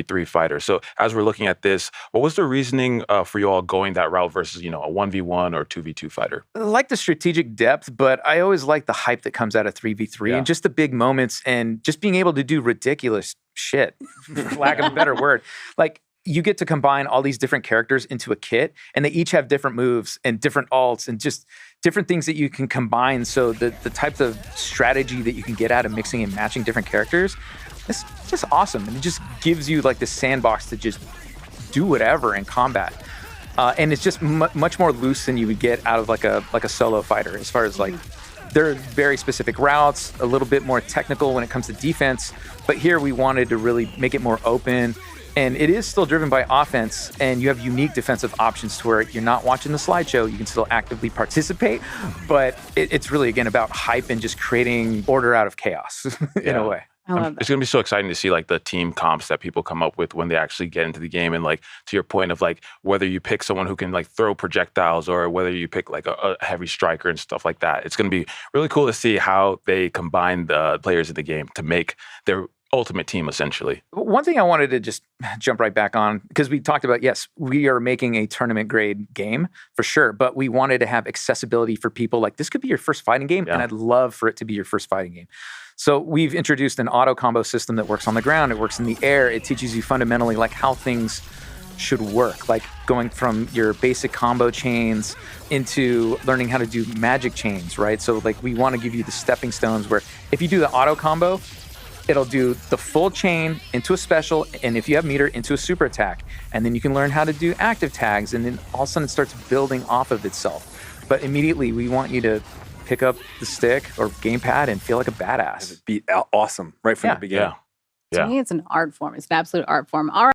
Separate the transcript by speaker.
Speaker 1: 3v3 fighter. So as we're looking at this, what was the reasoning for you all going that route versus, a 1v1 or 2v2 fighter?
Speaker 2: I like the strategic depth, but I always like the hype that comes out of 3v3 and just the big moments and just being able to do ridiculous shit, for lack of a better word. Like, you get to combine all these different characters into a kit, and they each have different moves and different alts and just different things that you can combine. So the types of strategy that you can get out of mixing and matching different characters, it's just awesome. And it just gives you like this sandbox to just do whatever in combat. And it's just much more loose than you would get out of like a solo fighter, as far as like, there are very specific routes, a little bit more technical when it comes to defense. But here we wanted to really make it more open. And it is still driven by offense, and you have unique defensive options to where you're not watching the slideshow. You can still actively participate, but it's really, again, about hype and just creating order out of chaos in a way.
Speaker 3: I love that.
Speaker 1: It's going to be so exciting to see like the team comps that people come up with when they actually get into the game. And like, to your point of like, whether you pick someone who can like throw projectiles or whether you pick like a heavy striker and stuff like that, it's going to be really cool to see how they combine the players in the game to make their ultimate team, essentially.
Speaker 2: One thing I wanted to just jump right back on, because we talked about, yes, we are making a tournament grade game for sure, but we wanted to have accessibility for people. Like, this could be your first fighting game, and I'd love for it to be your first fighting game. So we've introduced an auto combo system that works on the ground, it works in the air, it teaches you fundamentally like how things should work, like going from your basic combo chains into learning how to do magic chains, right? So like, we want to give you the stepping stones where if you do the auto combo, it'll do the full chain into a special, and if you have meter, into a super attack. And then you can learn how to do active tags, and then all of a sudden it starts building off of itself. But immediately we want you to pick up the stick or gamepad and feel like a badass.
Speaker 4: It'd be awesome right from the beginning.
Speaker 3: To me, it's an art form. It's an absolute art form. All right.